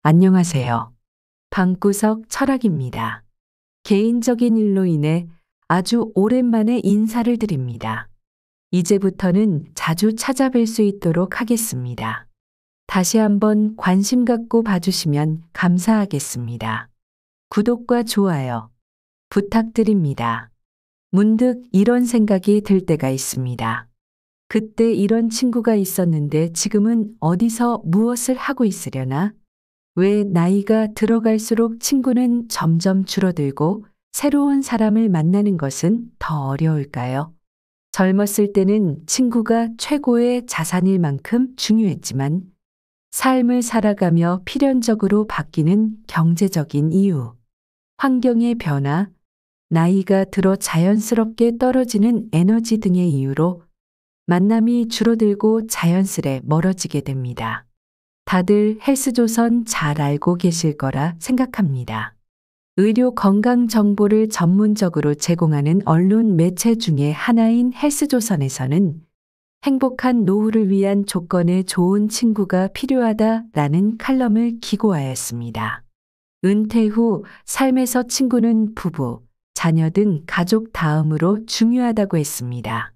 안녕하세요. 방구석 철학입니다. 개인적인 일로 인해 아주 오랜만에 인사를 드립니다. 이제부터는 자주 찾아뵐 수 있도록 하겠습니다. 다시 한번 관심 갖고 봐주시면 감사하겠습니다. 구독과 좋아요 부탁드립니다. 문득 이런 생각이 들 때가 있습니다. 그때 이런 친구가 있었는데 지금은 어디서 무엇을 하고 있으려나? 왜 나이가 들어갈수록 친구는 점점 줄어들고 새로운 사람을 만나는 것은 더 어려울까요? 젊었을 때는 친구가 최고의 자산일 만큼 중요했지만 삶을 살아가며 필연적으로 바뀌는 경제적인 이유, 환경의 변화, 나이가 들어 자연스럽게 떨어지는 에너지 등의 이유로 만남이 줄어들고 자연스레 멀어지게 됩니다. 다들 헬스조선 잘 알고 계실 거라 생각합니다. 의료 건강 정보를 전문적으로 제공하는 언론 매체 중에 하나인 헬스조선에서는 행복한 노후를 위한 조건에 좋은 친구가 필요하다라는 칼럼을 기고하였습니다. 은퇴 후 삶에서 친구는 부부, 자녀 등 가족 다음으로 중요하다고 했습니다.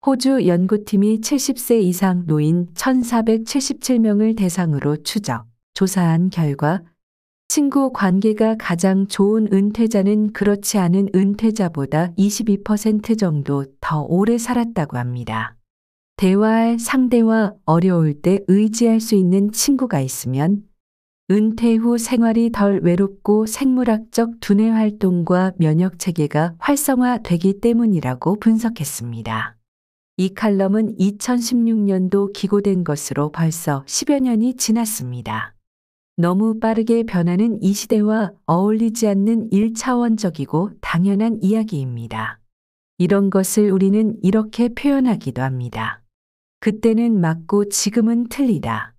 호주 연구팀이 70세 이상 노인 1,477명을 대상으로 조사한 결과 친구 관계가 가장 좋은 은퇴자는 그렇지 않은 은퇴자보다 22% 정도 더 오래 살았다고 합니다. 대화할 상대와 어려울 때 의지할 수 있는 친구가 있으면 은퇴 후 생활이 덜 외롭고 생물학적 두뇌 활동과 면역 체계가 활성화되기 때문이라고 분석했습니다. 이 칼럼은 2016년도 기고된 것으로 벌써 10여 년이 지났습니다. 너무 빠르게 변하는 이 시대와 어울리지 않는 1차원적이고 당연한 이야기입니다. 이런 것을 우리는 이렇게 표현하기도 합니다. 그때는 맞고 지금은 틀리다.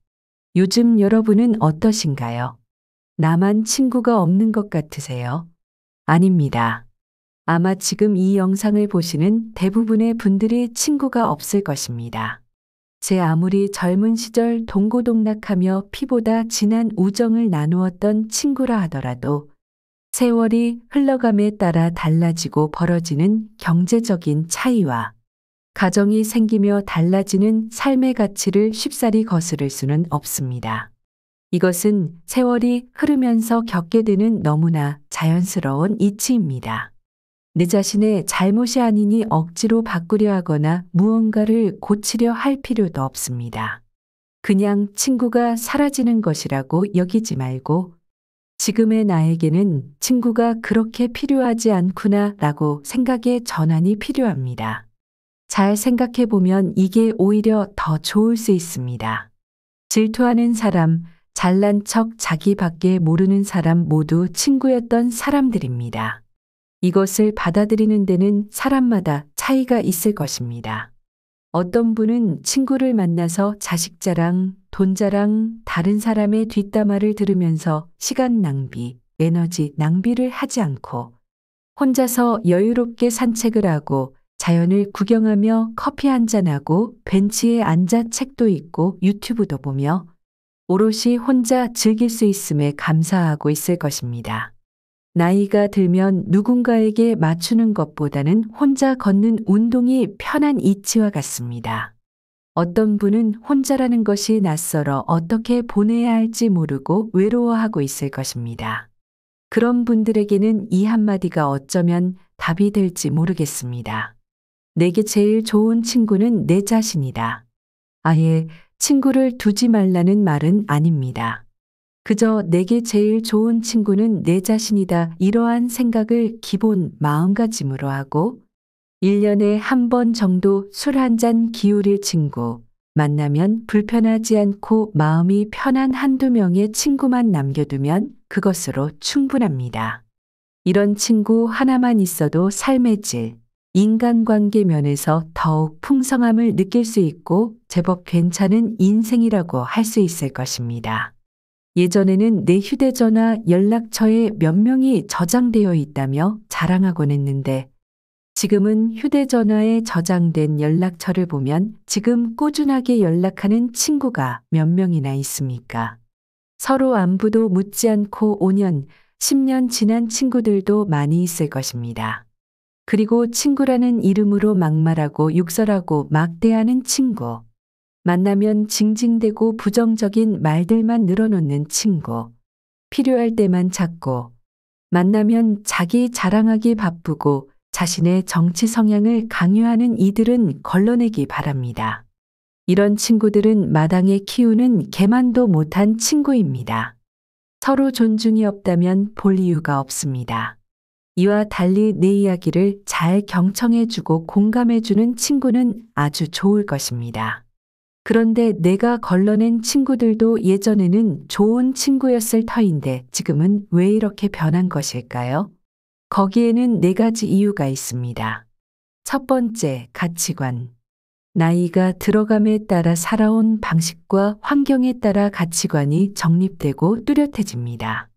요즘 여러분은 어떠신가요? 나만 친구가 없는 것 같으세요? 아닙니다. 아마 지금 이 영상을 보시는 대부분의 분들이 친구가 없을 것입니다. 제 아무리 젊은 시절 동고동락하며 피보다 진한 우정을 나누었던 친구라 하더라도 세월이 흘러감에 따라 달라지고 벌어지는 경제적인 차이와 가정이 생기며 달라지는 삶의 가치를 쉽사리 거스를 수는 없습니다. 이것은 세월이 흐르면서 겪게 되는 너무나 자연스러운 이치입니다. 내 자신의 잘못이 아니니 억지로 바꾸려 하거나 무언가를 고치려 할 필요도 없습니다. 그냥 친구가 사라지는 것이라고 여기지 말고 지금의 나에게는 친구가 그렇게 필요하지 않구나 라고 생각의 전환이 필요합니다. 잘 생각해 보면 이게 오히려 더 좋을 수 있습니다. 질투하는 사람, 잘난 척 자기밖에 모르는 사람 모두 친구였던 사람들입니다. 이것을 받아들이는 데는 사람마다 차이가 있을 것입니다. 어떤 분은 친구를 만나서 자식 자랑, 돈 자랑, 다른 사람의 뒷담화를 들으면서 시간 낭비, 에너지 낭비를 하지 않고 혼자서 여유롭게 산책을 하고 자연을 구경하며 커피 한잔하고 벤치에 앉아 책도 읽고 유튜브도 보며 오롯이 혼자 즐길 수 있음에 감사하고 있을 것입니다. 나이가 들면 누군가에게 맞추는 것보다는 혼자 걷는 운동이 편한 이치와 같습니다. 어떤 분은 혼자라는 것이 낯설어 어떻게 보내야 할지 모르고 외로워하고 있을 것입니다. 그런 분들에게는 이 한마디가 어쩌면 답이 될지 모르겠습니다. 내게 제일 좋은 친구는 내 자신이다. 아예 친구를 두지 말라는 말은 아닙니다. 그저 내게 제일 좋은 친구는 내 자신이다. 이러한 생각을 기본 마음가짐으로 하고 1년에 한 번 정도 술 한 잔 기울일 친구, 만나면 불편하지 않고 마음이 편한 한두 명의 친구만 남겨두면 그것으로 충분합니다. 이런 친구 하나만 있어도 삶의 질, 인간관계 면에서 더욱 풍성함을 느낄 수 있고 제법 괜찮은 인생이라고 할 수 있을 것입니다. 예전에는 내 휴대전화 연락처에 몇 명이 저장되어 있다며 자랑하곤 했는데 지금은 휴대전화에 저장된 연락처를 보면 지금 꾸준하게 연락하는 친구가 몇 명이나 있습니까? 서로 안부도 묻지 않고 5년, 10년 지난 친구들도 많이 있을 것입니다. 그리고 친구라는 이름으로 막말하고 욕설하고 막대하는 친구. 만나면 징징대고 부정적인 말들만 늘어놓는 친구. 필요할 때만 찾고, 만나면 자기 자랑하기 바쁘고 자신의 정치 성향을 강요하는 이들은 걸러내기 바랍니다. 이런 친구들은 마당에 키우는 개만도 못한 친구입니다. 서로 존중이 없다면 볼 이유가 없습니다. 이와 달리 내 이야기를 잘 경청해주고 공감해주는 친구는 아주 좋을 것입니다. 그런데 내가 걸러낸 친구들도 예전에는 좋은 친구였을 터인데 지금은 왜 이렇게 변한 것일까요? 거기에는 4가지 이유가 있습니다. 첫 번째, 가치관. 나이가 들어감에 따라 살아온 방식과 환경에 따라 가치관이 정립되고 뚜렷해집니다.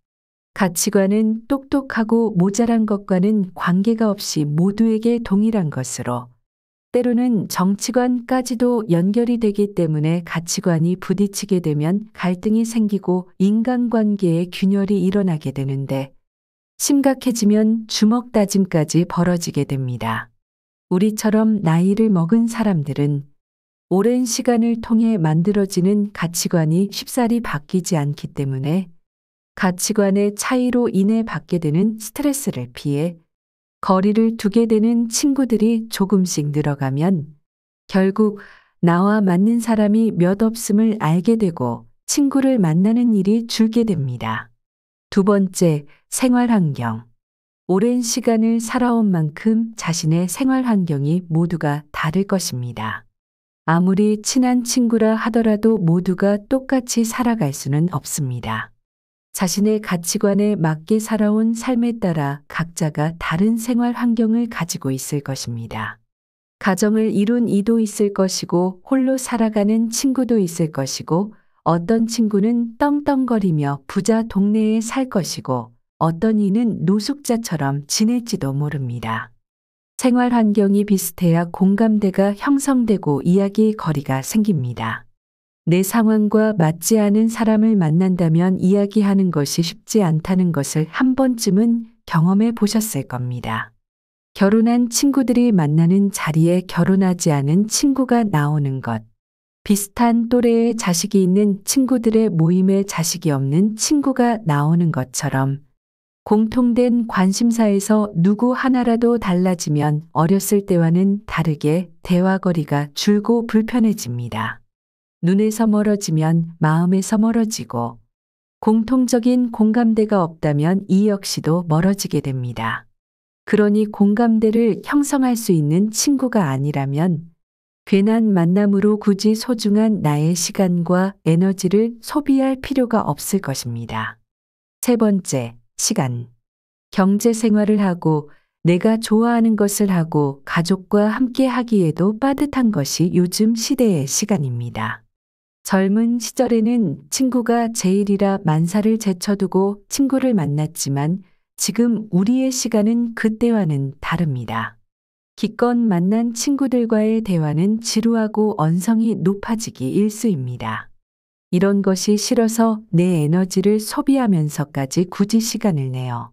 가치관은 똑똑하고 모자란 것과는 관계가 없이 모두에게 동일한 것으로, 때로는 정치관까지도 연결이 되기 때문에 가치관이 부딪히게 되면 갈등이 생기고 인간관계에 균열이 일어나게 되는데, 심각해지면 주먹 다짐까지 벌어지게 됩니다. 우리처럼 나이를 먹은 사람들은 오랜 시간을 통해 만들어지는 가치관이 쉽사리 바뀌지 않기 때문에 가치관의 차이로 인해 받게 되는 스트레스를 피해 거리를 두게 되는 친구들이 조금씩 늘어가면 결국 나와 맞는 사람이 몇 없음을 알게 되고 친구를 만나는 일이 줄게 됩니다. 두 번째, 생활 환경. 오랜 시간을 살아온 만큼 자신의 생활 환경이 모두가 다를 것입니다. 아무리 친한 친구라 하더라도 모두가 똑같이 살아갈 수는 없습니다. 자신의 가치관에 맞게 살아온 삶에 따라 각자가 다른 생활 환경을 가지고 있을 것입니다. 가정을 이룬 이도 있을 것이고 홀로 살아가는 친구도 있을 것이고 어떤 친구는 떵떵거리며 부자 동네에 살 것이고 어떤 이는 노숙자처럼 지낼지도 모릅니다. 생활 환경이 비슷해야 공감대가 형성되고 이야기 거리가 생깁니다. 내 상황과 맞지 않은 사람을 만난다면 이야기하는 것이 쉽지 않다는 것을 한 번쯤은 경험해 보셨을 겁니다. 결혼한 친구들이 만나는 자리에 결혼하지 않은 친구가 나오는 것. 비슷한 또래의 자식이 있는 친구들의 모임에 자식이 없는 친구가 나오는 것처럼 공통된 관심사에서 누구 하나라도 달라지면 어렸을 때와는 다르게 대화거리가 줄고 불편해집니다. 눈에서 멀어지면 마음에서 멀어지고 공통적인 공감대가 없다면 이 역시도 멀어지게 됩니다. 그러니 공감대를 형성할 수 있는 친구가 아니라면 괜한 만남으로 굳이 소중한 나의 시간과 에너지를 소비할 필요가 없을 것입니다. 세 번째, 시간. 경제 생활을 하고 내가 좋아하는 것을 하고 가족과 함께 하기에도 빠듯한 것이 요즘 시대의 시간입니다. 젊은 시절에는 친구가 제일이라 만사를 제쳐두고 친구를 만났지만 지금 우리의 시간은 그때와는 다릅니다. 기껏 만난 친구들과의 대화는 지루하고 언성이 높아지기 일쑤입니다. 이런 것이 싫어서 내 에너지를 소비하면서까지 굳이 시간을 내어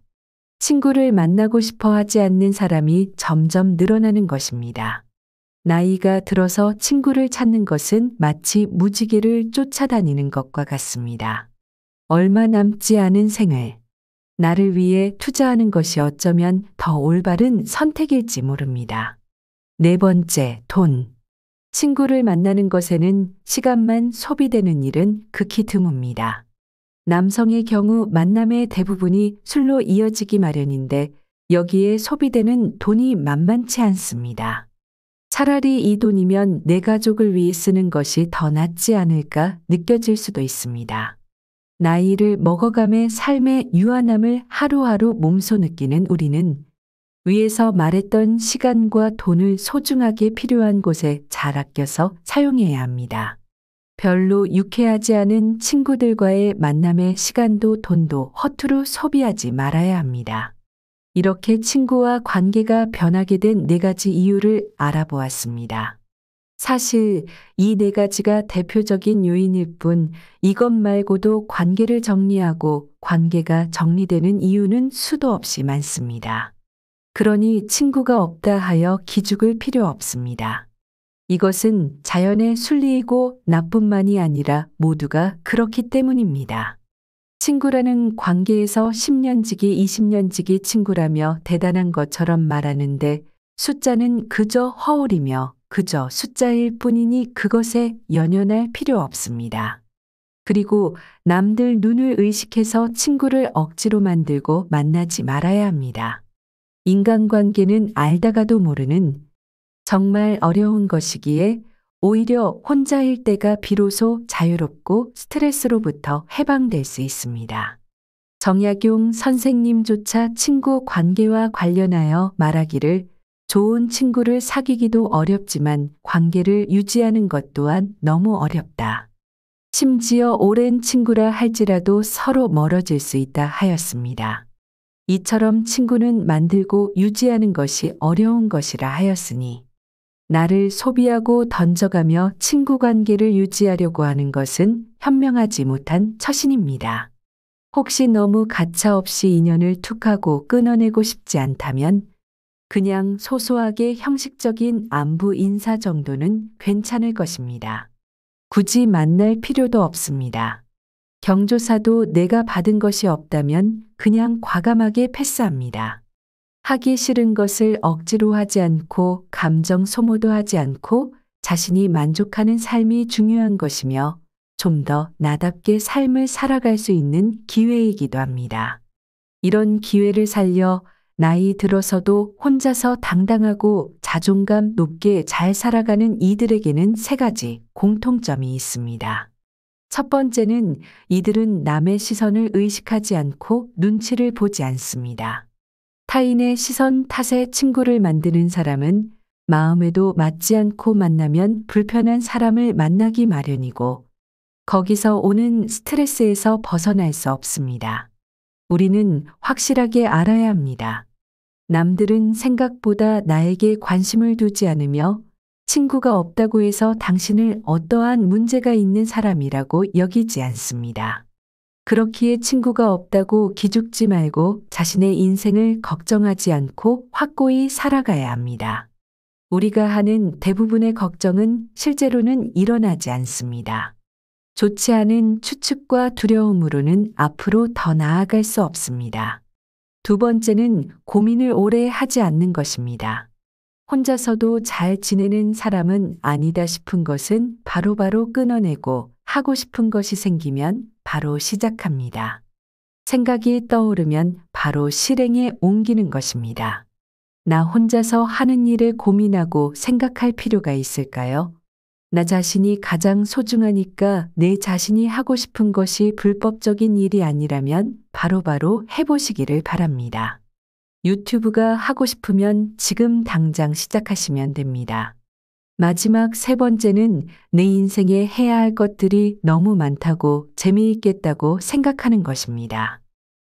친구를 만나고 싶어 하지 않는 사람이 점점 늘어나는 것입니다. 나이가 들어서 친구를 찾는 것은 마치 무지개를 쫓아다니는 것과 같습니다. 얼마 남지 않은 생을 나를 위해 투자하는 것이 어쩌면 더 올바른 선택일지 모릅니다. 네 번째, 돈. 친구를 만나는 것에는 시간만 소비되는 일은 극히 드뭅니다. 남성의 경우 만남의 대부분이 술로 이어지기 마련인데 여기에 소비되는 돈이 만만치 않습니다. 차라리 이 돈이면 내 가족을 위해 쓰는 것이 더 낫지 않을까 느껴질 수도 있습니다. 나이를 먹어감에 삶의 유한함을 하루하루 몸소 느끼는 우리는 위에서 말했던 시간과 돈을 소중하게 필요한 곳에 잘 아껴서 사용해야 합니다. 별로 유쾌하지 않은 친구들과의 만남의 시간도 돈도 허투루 소비하지 말아야 합니다. 이렇게 친구와 관계가 변하게 된 4가지 이유를 알아보았습니다. 사실 이 네 가지가 대표적인 요인일 뿐 이것 말고도 관계를 정리하고 관계가 정리되는 이유는 수도 없이 많습니다. 그러니 친구가 없다 하여 기죽을 필요 없습니다. 이것은 자연의 순리이고 나뿐만이 아니라 모두가 그렇기 때문입니다. 친구라는 관계에서 10년 지기, 20년 지기 친구라며 대단한 것처럼 말하는데 숫자는 그저 허울이며 그저 숫자일 뿐이니 그것에 연연할 필요 없습니다. 그리고 남들 눈을 의식해서 친구를 억지로 만들고 만나지 말아야 합니다. 인간관계는 알다가도 모르는 정말 어려운 것이기에 오히려 혼자일 때가 비로소 자유롭고 스트레스로부터 해방될 수 있습니다. 정약용 선생님조차 친구 관계와 관련하여 말하기를 좋은 친구를 사귀기도 어렵지만 관계를 유지하는 것 또한 너무 어렵다. 심지어 오랜 친구라 할지라도 서로 멀어질 수 있다 하였습니다. 이처럼 친구는 만들고 유지하는 것이 어려운 것이라 하였으니 나를 소비하고 던져가며 친구 관계를 유지하려고 하는 것은 현명하지 못한 처신입니다. 혹시 너무 가차없이 인연을 툭하고 끊어내고 싶지 않다면 그냥 소소하게 형식적인 안부 인사 정도는 괜찮을 것입니다. 굳이 만날 필요도 없습니다. 경조사도 내가 받은 것이 없다면 그냥 과감하게 패스합니다. 하기 싫은 것을 억지로 하지 않고 감정 소모도 하지 않고 자신이 만족하는 삶이 중요한 것이며 좀 더 나답게 삶을 살아갈 수 있는 기회이기도 합니다. 이런 기회를 살려 나이 들어서도 혼자서 당당하고 자존감 높게 잘 살아가는 이들에게는 세 가지 공통점이 있습니다. 첫 번째는 이들은 남의 시선을 의식하지 않고 눈치를 보지 않습니다. 타인의 시선 탓에 친구를 만드는 사람은 마음에도 맞지 않고 만나면 불편한 사람을 만나기 마련이고 거기서 오는 스트레스에서 벗어날 수 없습니다. 우리는 확실하게 알아야 합니다. 남들은 생각보다 나에게 관심을 두지 않으며 친구가 없다고 해서 당신을 어떠한 문제가 있는 사람이라고 여기지 않습니다. 그렇기에 친구가 없다고 기죽지 말고 자신의 인생을 걱정하지 않고 확고히 살아가야 합니다. 우리가 하는 대부분의 걱정은 실제로는 일어나지 않습니다. 좋지 않은 추측과 두려움으로는 앞으로 더 나아갈 수 없습니다. 두 번째는 고민을 오래 하지 않는 것입니다. 혼자서도 잘 지내는 사람은 아니다 싶은 것은 바로바로 끊어내고 하고 싶은 것이 생기면 바로 시작합니다. 생각이 떠오르면 바로 실행에 옮기는 것입니다. 나 혼자서 하는 일을 고민하고 생각할 필요가 있을까요? 나 자신이 가장 소중하니까 내 자신이 하고 싶은 것이 불법적인 일이 아니라면 바로바로 해보시기를 바랍니다. 유튜브가 하고 싶으면 지금 당장 시작하시면 됩니다. 마지막 세 번째는 내 인생에 해야 할 것들이 너무 많다고 재미있겠다고 생각하는 것입니다.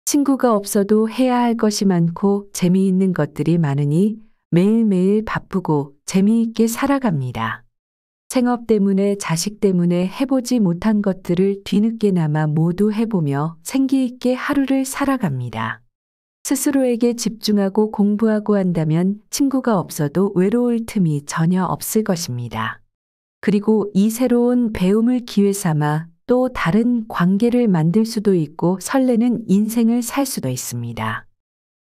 친구가 없어도 해야 할 것이 많고 재미있는 것들이 많으니 매일매일 바쁘고 재미있게 살아갑니다. 생업 때문에 자식 때문에 해보지 못한 것들을 뒤늦게나마 모두 해보며 생기있게 하루를 살아갑니다. 스스로에게 집중하고 공부하고 한다면 친구가 없어도 외로울 틈이 전혀 없을 것입니다. 그리고 이 새로운 배움을 기회 삼아 또 다른 관계를 만들 수도 있고 설레는 인생을 살 수도 있습니다.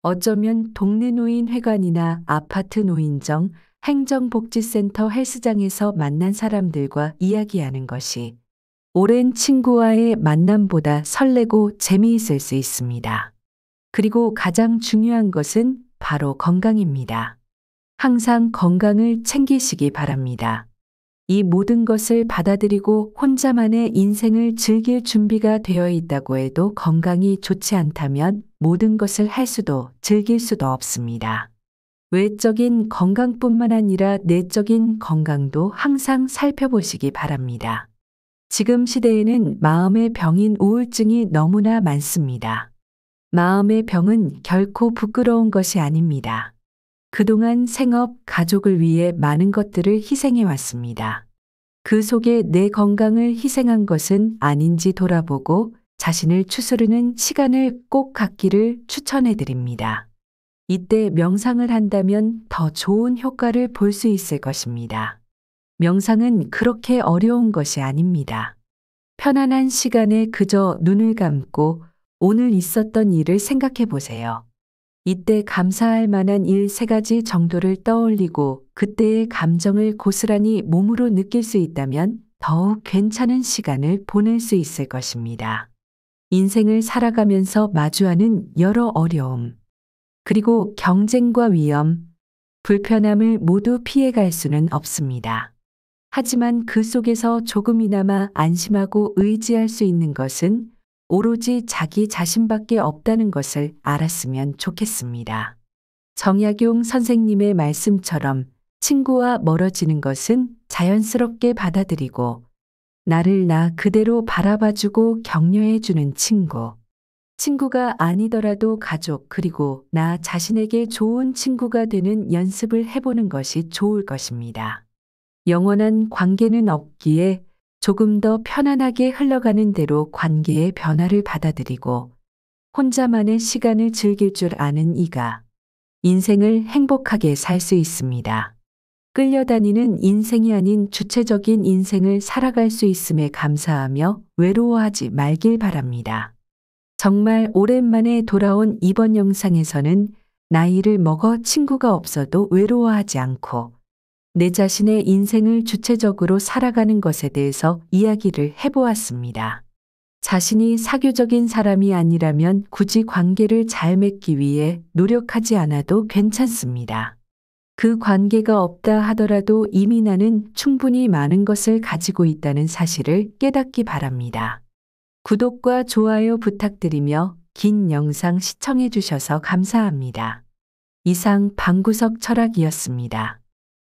어쩌면 동네 노인회관이나 아파트 노인정, 행정복지센터 헬스장에서 만난 사람들과 이야기하는 것이 오랜 친구와의 만남보다 설레고 재미있을 수 있습니다. 그리고 가장 중요한 것은 바로 건강입니다. 항상 건강을 챙기시기 바랍니다. 이 모든 것을 받아들이고 혼자만의 인생을 즐길 준비가 되어 있다고 해도 건강이 좋지 않다면 모든 것을 할 수도 즐길 수도 없습니다. 외적인 건강뿐만 아니라 내적인 건강도 항상 살펴보시기 바랍니다. 지금 시대에는 마음의 병인 우울증이 너무나 많습니다. 마음의 병은 결코 부끄러운 것이 아닙니다. 그동안 생업, 가족을 위해 많은 것들을 희생해 왔습니다. 그 속에 내 건강을 희생한 것은 아닌지 돌아보고 자신을 추스르는 시간을 꼭 갖기를 추천해 드립니다. 이때 명상을 한다면 더 좋은 효과를 볼 수 있을 것입니다. 명상은 그렇게 어려운 것이 아닙니다. 편안한 시간에 그저 눈을 감고 오늘 있었던 일을 생각해 보세요. 이때 감사할 만한 일 3가지 정도를 떠올리고 그때의 감정을 고스란히 몸으로 느낄 수 있다면 더욱 괜찮은 시간을 보낼 수 있을 것입니다. 인생을 살아가면서 마주하는 여러 어려움, 그리고 경쟁과 위험, 불편함을 모두 피해갈 수는 없습니다. 하지만 그 속에서 조금이나마 안심하고 의지할 수 있는 것은 오로지 자기 자신밖에 없다는 것을 알았으면 좋겠습니다. 정약용 선생님의 말씀처럼 친구와 멀어지는 것은 자연스럽게 받아들이고 나를 나 그대로 바라봐주고 격려해주는 친구. 친구가 아니더라도 가족 그리고 나 자신에게 좋은 친구가 되는 연습을 해보는 것이 좋을 것입니다. 영원한 관계는 없기에 조금 더 편안하게 흘러가는 대로 관계의 변화를 받아들이고 혼자만의 시간을 즐길 줄 아는 이가 인생을 행복하게 살 수 있습니다. 끌려다니는 인생이 아닌 주체적인 인생을 살아갈 수 있음에 감사하며 외로워하지 말길 바랍니다. 정말 오랜만에 돌아온 이번 영상에서는 나이를 먹어 친구가 없어도 외로워하지 않고 내 자신의 인생을 주체적으로 살아가는 것에 대해서 이야기를 해보았습니다. 자신이 사교적인 사람이 아니라면 굳이 관계를 잘 맺기 위해 노력하지 않아도 괜찮습니다. 그 관계가 없다 하더라도 이미 나는 충분히 많은 것을 가지고 있다는 사실을 깨닫기 바랍니다. 구독과 좋아요 부탁드리며 긴 영상 시청해 주셔서 감사합니다. 이상 방구석 철학이었습니다.